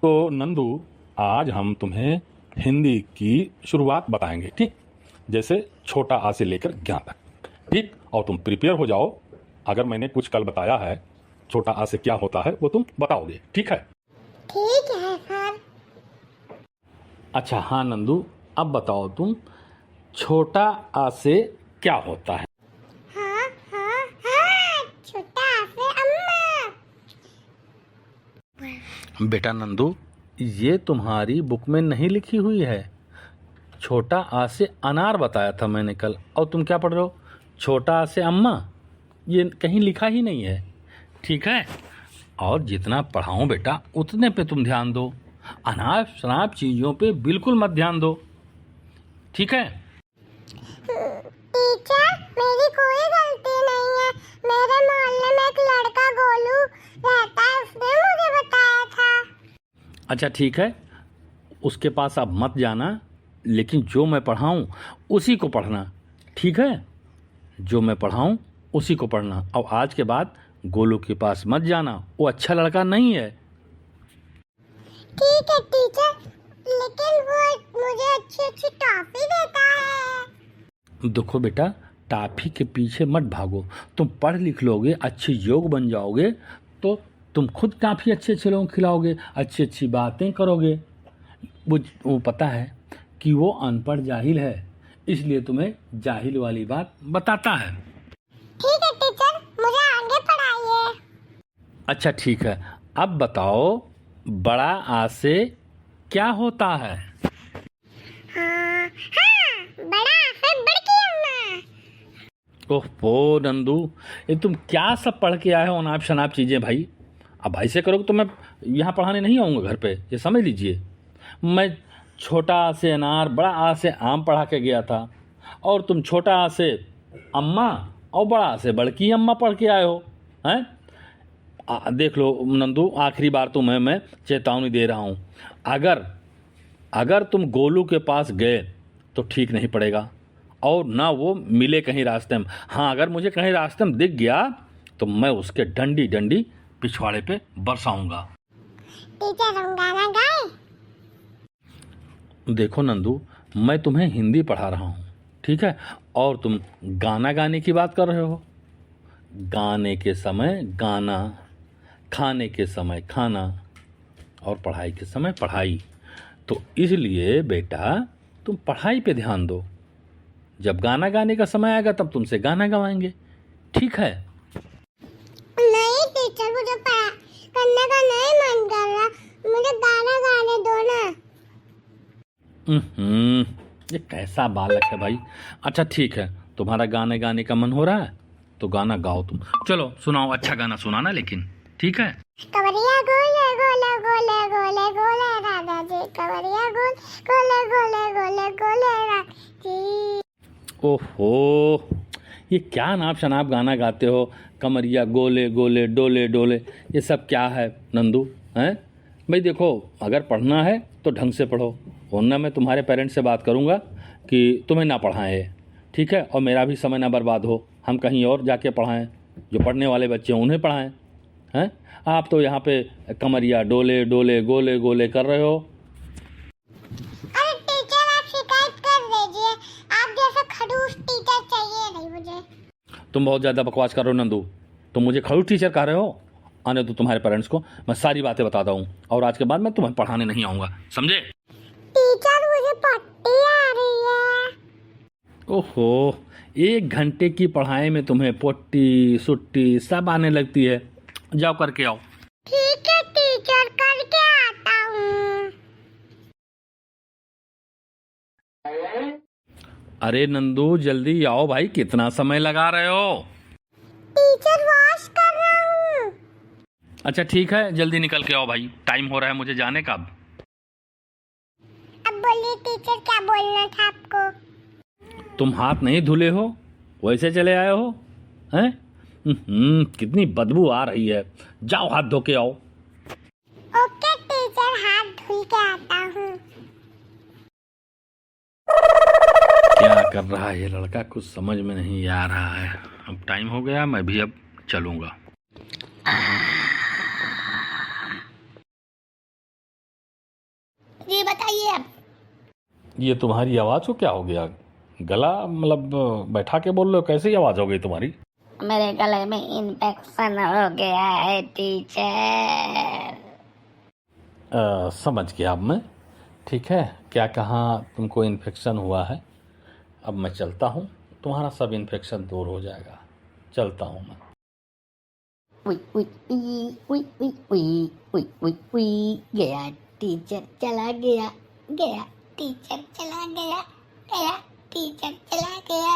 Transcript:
तो नंदू, आज हम तुम्हें हिंदी की शुरुआत बताएंगे, ठीक? जैसे छोटा आ से लेकर ज्ञा तक, ठीक? और तुम प्रिपेयर हो जाओ। अगर मैंने कुछ कल बताया है छोटा आ से क्या होता है वो तुम बताओगे, ठीक है? ठीक है सर। अच्छा हाँ नंदू, अब बताओ तुम छोटा आ से क्या होता है? हाँ हाँ हाँ, छोटा से अम्मा। बेटा नंदू, ये तुम्हारी बुक में नहीं लिखी हुई है। छोटा आ से अनार बताया था मैंने कल, और तुम क्या पढ़ रहे हो? छोटा आ से अम्मा। ये कहीं लिखा ही नहीं है, ठीक है? और जितना पढ़ाऊं बेटा उतने पे तुम ध्यान दो। अनाप शनाप चीज़ों पे बिल्कुल मत ध्यान दो, ठीक है? टीचर, मेरी कोई गलती नहीं है। मेरे मोहल्ले में एक लड़का गोलू रहता है, उसने मुझे बताया था। अच्छा ठीक है, उसके पास अब मत जाना, लेकिन जो मैं पढ़ाऊं उसी को पढ़ना, ठीक है? जो मैं पढ़ाऊं उसी को पढ़ना। और आज के बाद गोलू के पास मत जाना, वो अच्छा लड़का नहीं है। ठीक है टीचर, लेकिन वो मुझे अच्छी अच्छी टॉफी देता है। देखो बेटा, टाफी के पीछे मत भागो। तुम पढ़ लिख लोगे, अच्छे योग बन जाओगे, तो तुम खुद काफ़ी अच्छे अच्छे लोगों को खिलाओगे, अच्छी अच्छी बातें करोगे। वो पता है कि वो अनपढ़ जाहिल है, इसलिए तुम्हें जाहिल वाली बात बताता है। ठीक है टीचर, मुझे आगे पढ़ाइए। अच्छा ठीक है, अब बताओ बड़ा आ से क्या होता है? हाँ हाँ, बड़ा से बड़की अम्मा। ओहो नंदू, ये तुम क्या सब पढ़ के आए हो अनाप शनाप चीज़ें भाई? अब ऐसे करोगे तो मैं यहाँ पढ़ाने नहीं आऊँगा घर पे, ये समझ लीजिए। मैं छोटा आ से अनार, बड़ा आ से आम पढ़ा के गया था, और तुम छोटा आ से अम्मा और बड़ा आ से बड़की अम्मा पढ़ के आए हो, हैं? देख लो नंदू, आखिरी बार तुम्हें मैं चेतावनी दे रहा हूँ। अगर अगर तुम गोलू के पास गए तो ठीक नहीं पड़ेगा, और ना वो मिले कहीं रास्ते में। हाँ, अगर मुझे कहीं रास्ते में दिख गया तो मैं उसके डंडी डंडी पिछवाड़े पे बरसाऊंगा। टीचर, हम गाना गाएं? देखो नंदू, मैं तुम्हें हिंदी पढ़ा रहा हूँ, ठीक है? और तुम गाना गाने की बात कर रहे हो। गाने के समय गाना, खाने के समय खाना, और पढ़ाई के समय पढ़ाई। तो इसलिए बेटा तुम पढ़ाई पे ध्यान दो। जब गाना गाने का समय आएगा तब तुमसे गाना गवाएंगे, ठीक है? नहीं टीचर, मुझे करने का नहीं मन कर रहा, मुझे गाना गाने दो ना। ये कैसा बालक है भाई। अच्छा ठीक है, तुम्हारा गाने गाने का मन हो रहा है तो गाना गाओ तुम। चलो सुनाओ, अच्छा गाना सुनाना लेकिन, ठीक है? कवरिया गोले गोले गोले गोले गोले राधा जी, कवरिया गोले गोले गोले गोले गोले राधा जी। ओहो, ये क्या नाप शनाप गाना गाते हो? कमरिया गोले गोले डोले डोले, ये सब क्या है नंदू, हैं? भाई देखो, अगर पढ़ना है तो ढंग से पढ़ो, वरना मैं तुम्हारे पेरेंट्स से बात करूँगा कि तुम्हें ना पढ़ाएं, ठीक है? और मेरा भी समय ना बर्बाद हो, हम कहीं और जाके पढ़ाएं, जो पढ़ने वाले बच्चे हैं उन्हें पढ़ाएं, हैं? आप तो यहाँ पे कमरिया डोले डोले गोले गोले कर रहे हो। अरे टीचर, आप शिकायत कर दीजिए, आप जैसा खड़ूस टीचर चाहिए नहीं मुझे। तुम बहुत ज़्यादा बकवास कर रहे हो नंदू, तुम मुझे खड़ूस टीचर कह रहे हो? आने दो तुम्हारे पेरेंट्स को, मैं सारी बातें बताता हूँ, और आज के बाद मैं तुम्हें पढ़ाने नहीं आऊँगा, समझे? टीचर, मुझे पट्टी आ रही है। ओहो, 1 घंटे की पढ़ाई में तुम्हें पोट्टी सुट्टी सब आने लगती है। जाओ करके आओ। ठीक है टीचर, करके आता हूँ। अरे नंदू जल्दी आओ भाई, कितना समय लगा रहे हो? टीचर, वॉश कर रहा हूँ। अच्छा ठीक है, जल्दी निकल के आओ भाई, टाइम हो रहा है मुझे जाने का। अब बोलिए टीचर, क्या बोलना था आपको? तुम हाथ नहीं धुले हो, वैसे चले आए हो, हैं? कितनी बदबू आ रही है, जाओ हाथ धो के आओ। ओके टीचर, हाथ धुल के आता हूँ। क्या कर रहा है ये लड़का, कुछ समझ में नहीं आ रहा है। अब टाइम हो गया, मैं भी अब चलूँगा। जी बताइए अब। ये तुम्हारी आवाज़ को क्या हो गया? गला मतलब बैठा के बोल रहे हो, कैसी आवाज़ हो गई तुम्हारी? मेरे गले में इन्फेक्शन हो गया है टीचर। समझ गया अब मैं। ठीक है, क्या कहाँ तुमको इन्फेक्शन हुआ है? अब मैं चलता हूँ, तुम्हारा सब इन्फेक्शन दूर हो जाएगा। चलता हूँ मैं। उई उई उई उई उई उई उई उई उई गया टीचर चला गया, गया टीचर चला गया, गया टीचर चला गया।